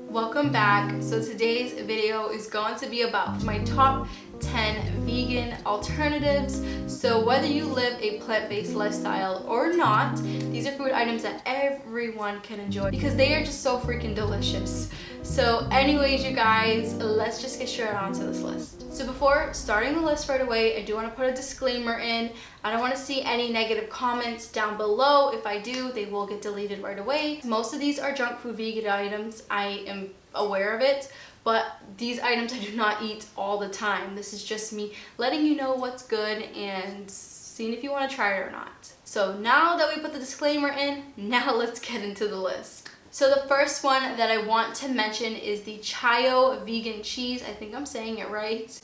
Welcome back. So today's video is going to be about my top 10 vegan alternatives. So whether you live a plant-based lifestyle or not, these are food items that everyone can enjoy because they are just so freaking delicious. So anyways, you guys, let's just get straight on to this list. So before starting the list right away, I do want to put a disclaimer in. I don't want to see any negative comments down below. If I do, they will get deleted right away. Most of these are junk food vegan items. I am aware of it, but these items I do not eat all the time. This is just me letting you know what's good and seeing if you want to try it or not. So now that we put the disclaimer in, now let's get into the list. So the first one that I want to mention is the Mayo vegan cheese. I think I'm saying it right.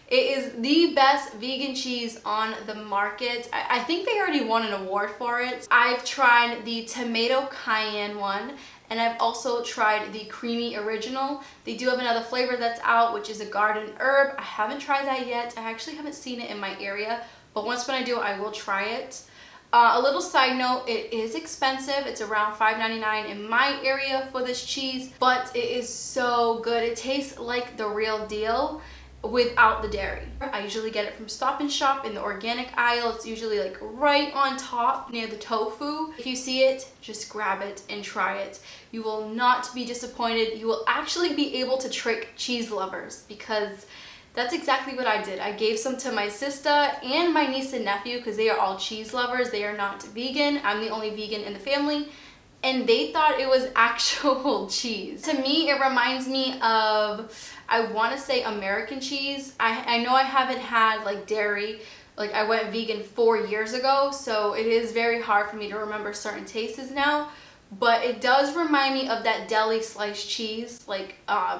It is the best vegan cheese on the market. I think they already won an award for it. I've tried the tomato cayenne one, and I've also tried the creamy original. They do have another flavor that's out, which is a garden herb. I haven't tried that yet. I actually haven't seen it in my area, but once when I do, I will try it. A little side note, it is expensive. It's around $5.99 in my area for this cheese, but it is so good. It tastes like the real deal without the dairy. I usually get it from Stop and Shop in the organic aisle. It's usually like right on top near the tofu. If you see it, just grab it and try it. You will not be disappointed. You will actually be able to trick cheese lovers because that's exactly what I did. I gave some to my sister and my niece and nephew because they are all cheese lovers. They are not vegan. I'm the only vegan in the family. And they thought it was actual cheese. To me, it reminds me of, I want to say American cheese. I know I haven't had like dairy. Like I went vegan 4 years ago, so it is very hard for me to remember certain tastes now. But it does remind me of that deli sliced cheese, like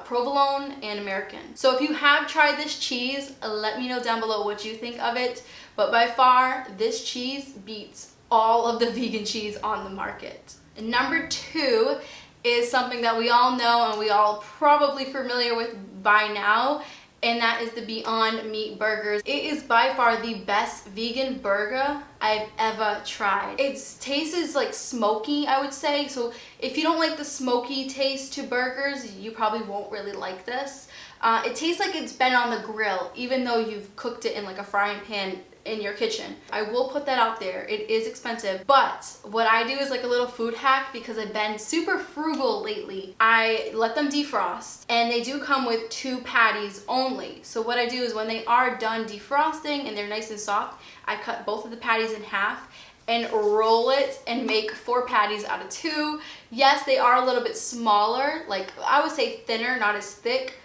provolone and American. So if you have tried this cheese, let me know down below what you think of it. But by far, this cheese beats all of the vegan cheese on the market. And number 2 is something that we all know and we all probably familiar with by now, and that is the Beyond Meat burgers. It is by far the best vegan burger I've ever tried. Its taste is like smoky, I would say. So if you don't like the smoky taste to burgers, you probably won't really like this. It tastes like it's been on the grill, even though you've cooked it in like a frying pan in your kitchen. I will put that out there. It is expensive, but what I do is like a little food hack because I've been super frugal lately. I let them defrost, and they do come with 2 patties only. So what I do is when they are done defrosting and they're nice and soft, I cut both of the patties in half and roll it and make 4 patties out of 2. Yes, they are a little bit smaller, like I would say thinner, not as thick,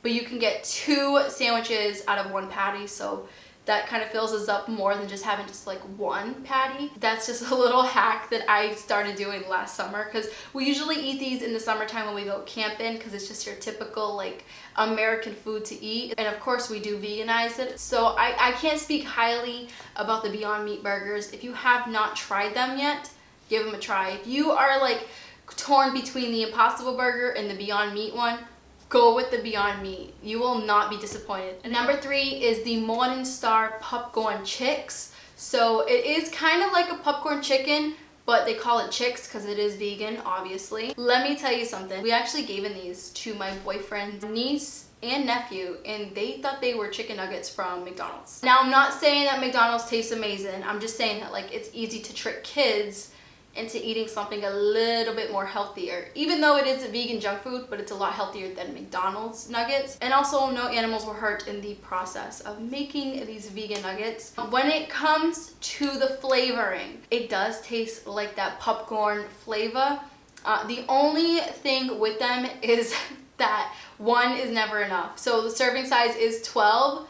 but you can get 2 sandwiches out of 1 patty. So that kind of fills us up more than just having just like 1 patty. That's just a little hack that I started doing last summer because we usually eat these in the summertime when we go camping because it's just your typical like American food to eat. And of course we do veganize it. So I can't speak highly about the Beyond Meat burgers. If you have not tried them yet, give them a try. If you are like torn between the Impossible Burger and the Beyond Meat one, go with the Beyond Meat. You will not be disappointed. And number 3 is the Morningstar Popcorn Chicks. So it is kind of like a popcorn chicken, but they call it chicks because it is vegan, obviously. Let me tell you something. We actually gave these to my boyfriend's niece and nephew, and they thought they were chicken nuggets from McDonald's. Now, I'm not saying that McDonald's tastes amazing. I'm just saying that like it's easy to trick kids into eating something a little bit more healthier, even though it is a vegan junk food, but it's a lot healthier than McDonald's nuggets. And also no animals were hurt in the process of making these vegan nuggets. When it comes to the flavoring, it does taste like that popcorn flavor. The only thing with them is that 1 is never enough. So the serving size is 12,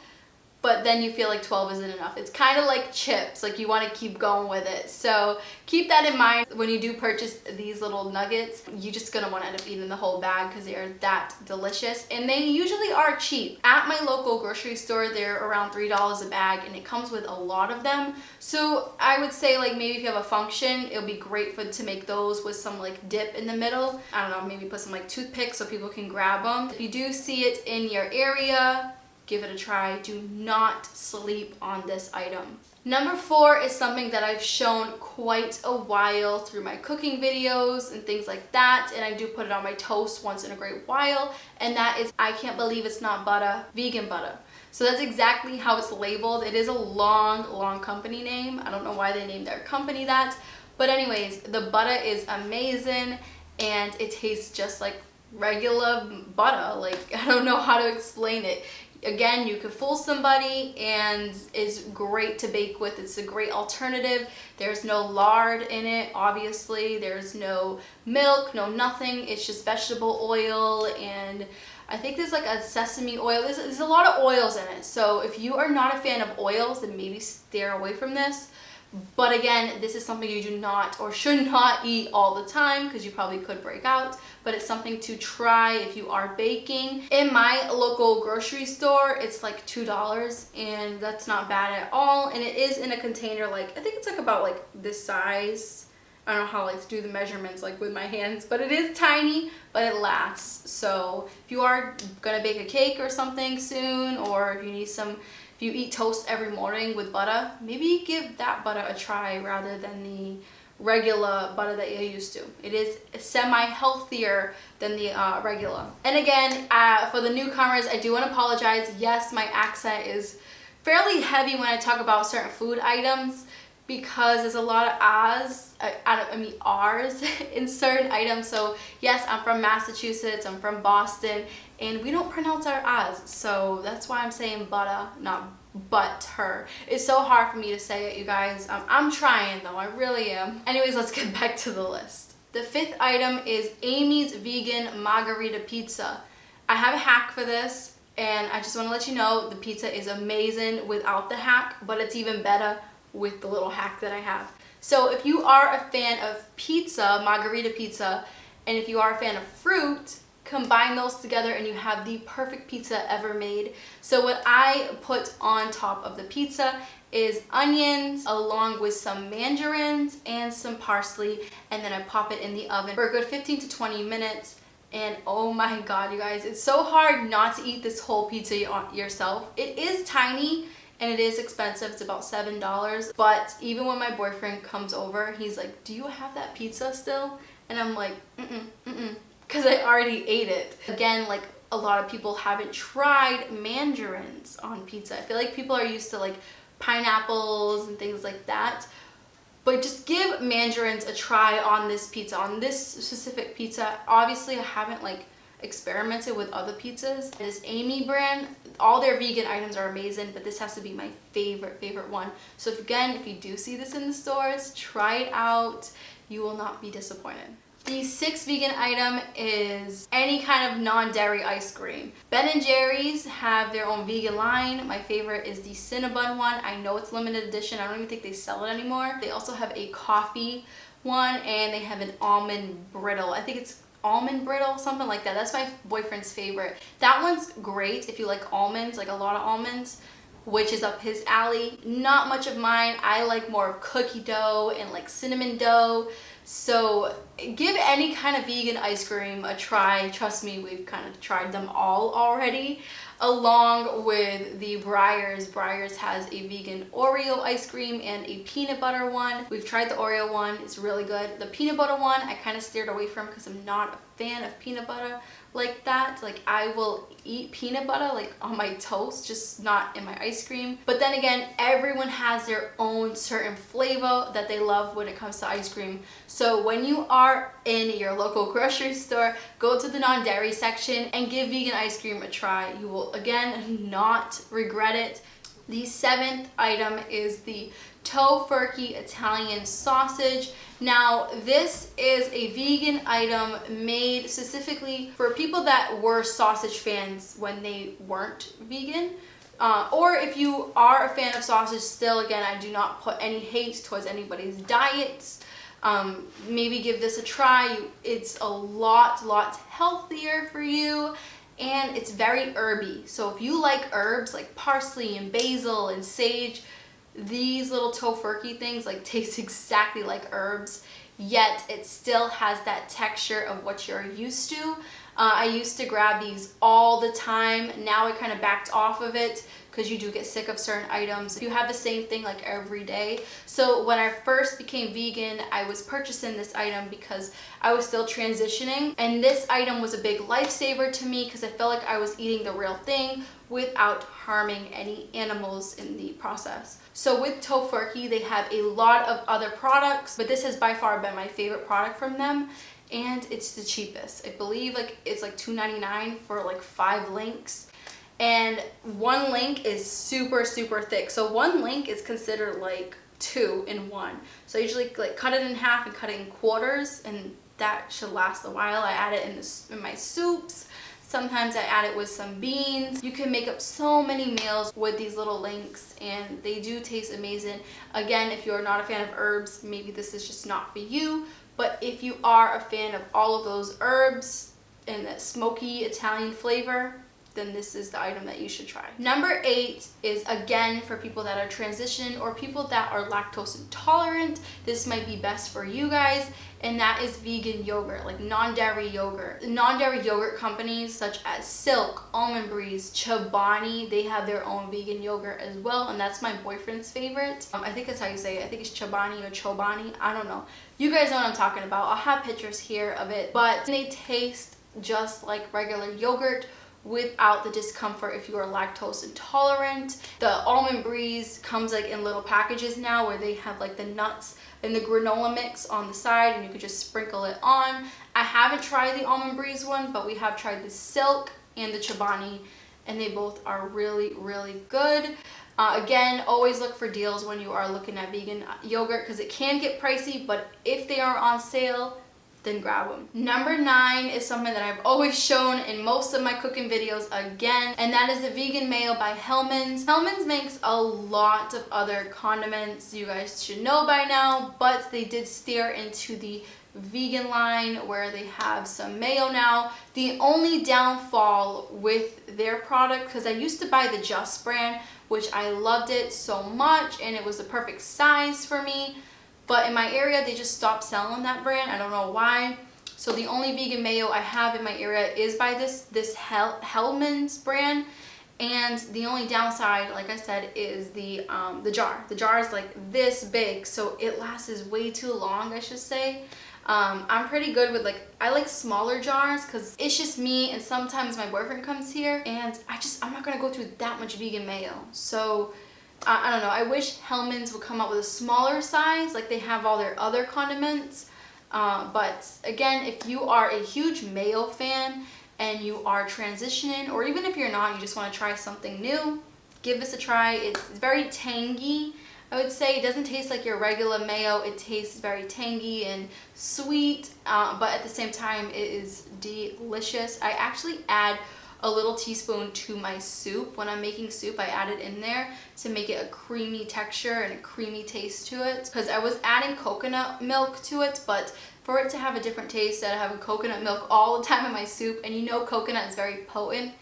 but then you feel like 12 isn't enough. It's kind of like chips, like you want to keep going with it. So keep that in mind when you do purchase these little nuggets. You're just gonna want to end up eating the whole bag because they are that delicious, and they usually are cheap. At my local grocery store, they're around $3 a bag, and it comes with a lot of them. So I would say like maybe if you have a function, it'll be great to make those with some like dip in the middle. I don't know, maybe put some like toothpicks so people can grab them. If you do see it in your area, give it a try. Do not sleep on this item. Number 4 is something that I've shown quite a while through my cooking videos and things like that, and I do put it on my toast once in a great while, and that is I Can't Believe It's Not Butter, vegan butter. So that's exactly how it's labeled. It is a long company name. I don't know why they named their company that, but anyways, the butter is amazing and it tastes just like regular butter. Like, I don't know how to explain it. Again, you could fool somebody, and it's great to bake with. It's a great alternative. There's no lard in it, obviously. There's no milk, no nothing. It's just vegetable oil, and I think there's like a sesame oil. There's a lot of oils in it. So if you are not a fan of oils, then maybe steer away from this. But again, this is something you do not or should not eat all the time because you probably could break out, but it's something to try if you are baking. In my local grocery store, it's like $2, and that's not bad at all. And it is in a container, like, I think it's like about like this size. I don't know how like to do the measurements like with my hands, but it is tiny, but it lasts. So if you are gonna bake a cake or something soon, or if you need some, if you eat toast every morning with butter, maybe give that butter a try rather than the regular butter that you're used to. It is semi-healthier than the regular. And again, for the newcomers, I do want to apologize. Yes, my accent is fairly heavy when I talk about certain food items because there's a lot of R's in certain items. So yes, I'm from Massachusetts, I'm from Boston, and we don't pronounce our R's. So that's why I'm saying butter, not butter. It's so hard for me to say it, you guys. I'm trying though, I really am. Anyways, let's get back to the list. The 5th item is Amy's Vegan Margarita Pizza. I have a hack for this, and I just want to let you know the pizza is amazing without the hack, but it's even better with the little hack that I have. So if you are a fan of pizza, margarita pizza, and if you are a fan of fruit, combine those together and you have the perfect pizza ever made. So what I put on top of the pizza is onions along with some mandarins and some parsley, and then I pop it in the oven for a good 15 to 20 minutes. And oh my god, you guys, it's so hard not to eat this whole pizza yourself. It is tiny and it is expensive. It's about $7, but even when my boyfriend comes over, he's like, do you have that pizza still? And I'm like, because I already ate it. Again, like, a lot of people haven't tried mandarins on pizza. I feel like people are used to like pineapples and things like that, but just give mandarins a try on this pizza, on this specific pizza. Obviously, I haven't like experimented with other pizzas. This Amy brand, all their vegan items are amazing, but this has to be my favorite one. So if you do see this in the stores, try it out. You will not be disappointed. The 6th vegan item is any kind of non-dairy ice cream. Ben & Jerry's have their own vegan line. My favorite is the Cinnabon one. I know it's limited edition. I don't even think they sell it anymore. They also have a coffee one, and they have an almond brittle. I think it's almond brittle, something like that. That's my boyfriend's favorite. That one's great if you like almonds, like a lot of almonds, which is up his alley. Not much of mine. I like more of cookie dough and like cinnamon dough. So give any kind of vegan ice cream a try. Trust me, we've kind of tried them all already, along with the Breyers. Breyers has a vegan Oreo ice cream and a peanut butter one. We've tried the Oreo one. It's really good. The peanut butter one I kind of steered away from because I'm not a fan of peanut butter like that. Like, I will eat peanut butter like on my toast, just not in my ice cream. But then again, everyone has their own certain flavor that they love when it comes to ice cream. So when you are in your local grocery store, go to the non-dairy section and give vegan ice cream a try. You will again not regret it. The 7th item is the Tofurkey Italian sausage. Now, this is a vegan item made specifically for people that were sausage fans when they weren't vegan. Or if you are a fan of sausage still, again, I do not put any hate towards anybody's diets. Maybe give this a try. It's a lot healthier for you, and it's very herby. So if you like herbs like parsley and basil and sage, these little tofurkey things like taste exactly like herbs. yet it still has that texture of what you're used to. I used to grab these all the time. Now I kind of backed off of it because you do get sick of certain items. You have the same thing like every day. So when I first became vegan, I was purchasing this item because I was still transitioning. And this item was a big lifesaver to me because I felt like I was eating the real thing without harming any animals in the process. So with Tofurky, they have a lot of other products, but this has by far been my favorite product from them. And it's the cheapest. I believe like it's like $2.99 for like 5 links. And 1 link is super thick. So 1 link is considered like 2 in 1. So I usually like cut it in half and cut it in quarters, and that should last a while. I add it in my soups. Sometimes I add it with some beans. You can make up so many meals with these little links, and they do taste amazing. Again, if you're not a fan of herbs, maybe this is just not for you. But if you are a fan of all of those herbs and that smoky Italian flavor, then this is the item that you should try. Number 8 is again for people that are transitioning or people that are lactose intolerant. This might be best for you guys, and that is vegan yogurt, like non-dairy yogurt. Non-dairy yogurt companies such as Silk, Almond Breeze, Chobani, they have their own vegan yogurt as well, and that's my boyfriend's favorite. I think that's how you say it. I think it's Chobani or Chobani. I don't know. You guys know what I'm talking about. I'll have pictures here of it, but they taste just like regular yogurt without the discomfort if you are lactose intolerant. The Almond Breeze comes like in little packages now where they have like the nuts and the granola mix on the side, and you could just sprinkle it on. I haven't tried the Almond Breeze one, but we have tried the Silk and the Chobani, and they both are really good. Again, always look for deals when you are looking at vegan yogurt because it can get pricey, but if they are on sale, then grab them. Number 9 is something that I've always shown in most of my cooking videos again, and that is the vegan mayo by Hellmann's. Hellmann's makes a lot of other condiments you guys should know by now, but they did steer into the vegan line where they have some mayo now. The only downfall with their product, because I used to buy the Just brand, which I loved it so much and it was the perfect size for me, but in my area they just stopped selling that brand. I don't know why. So the only vegan mayo I have in my area is by this Hellmann's brand, and the only downside, like I said, is the jar. The jar is like this big, so it lasts way too long, I should say. I'm pretty good with I like smaller jars because it's just me, and sometimes my boyfriend comes here and I'm not gonna go through that much vegan mayo. So I don't know, I wish Hellmann's would come up with a smaller size like they have all their other condiments. But again, if you are a huge mayo fan and you are transitioning, or even if you're not, you just want to try something new, give this a try. It's very tangy. I would say it doesn't taste like your regular mayo. It tastes very tangy and sweet, but at the same time it is delicious. I actually add a little teaspoon to my soup. When I'm making soup, I add it in there to make it a creamy texture and a creamy taste to it, because I was adding coconut milk to it, but for it to have a different taste, instead of having coconut milk all the time in my soup, and you know coconut is very potent,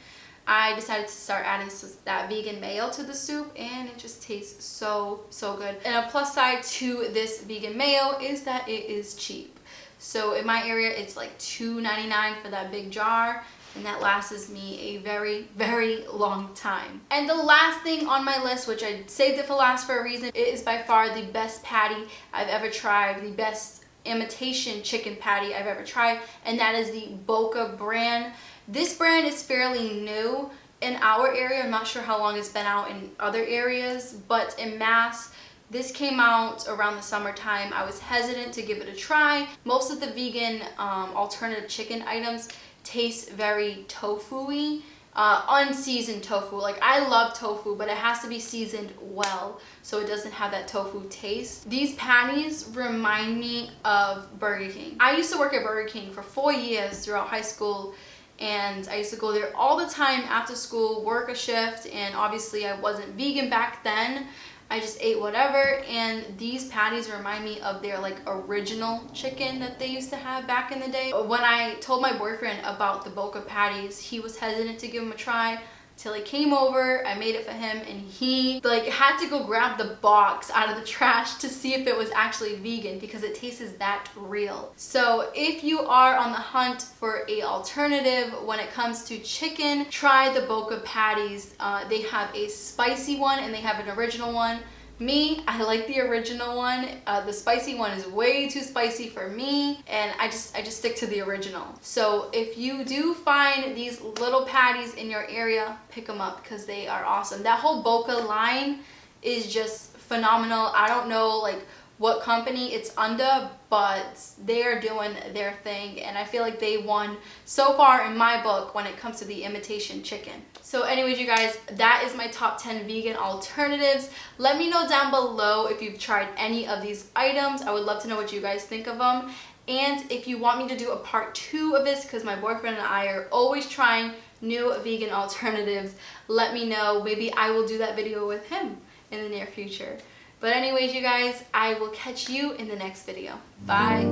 I decided to start adding that vegan mayo to the soup, and it just tastes so good. And a plus side to this vegan mayo is that it is cheap. So in my area, it's like $2.99 for that big jar, and that lasts me a very long time. And the last thing on my list, which I saved it for last for a reason, it is by far the best patty I've ever tried, the best imitation chicken patty I've ever tried, and that is the Boca brand. This brand is fairly new in our area. I'm not sure how long it's been out in other areas, but in Mass, this came out around the summertime. I was hesitant to give it a try. Most of the vegan alternative chicken items taste very tofu-y, unseasoned tofu. Like, I love tofu, but it has to be seasoned well so it doesn't have that tofu taste. These patties remind me of Burger King. I used to work at Burger King for 4 years throughout high school, and I used to go there all the time after school, work a shift, and obviously I wasn't vegan back then. I just ate whatever, and these patties remind me of their original chicken that they used to have back in the day. When I told my boyfriend about the Boca patties, he was hesitant to give them a try, till he came over. I made it for him, and he like had to go grab the box out of the trash to see if it was actually vegan because it tastes that real. So if you are on the hunt for a alternative when it comes to chicken, try the Boca patties. They have a spicy one and they have an original one. Me, I like the original one. The spicy one is way too spicy for me, and I just stick to the original. So if you do find these little patties in your area, pick them up because they are awesome. That whole Boca line is just phenomenal. I don't know like what company it's under, but they are doing their thing, and I feel like they won so far in my book when it comes to the imitation chicken. So anyways, you guys, that is my top 10 vegan alternatives. Let me know down below if you've tried any of these items. I would love to know what you guys think of them. And if you want me to do a part 2 of this, because my boyfriend and I are always trying new vegan alternatives, let me know. Maybe I will do that video with him in the near future. But anyways, you guys, I will catch you in the next video. Bye.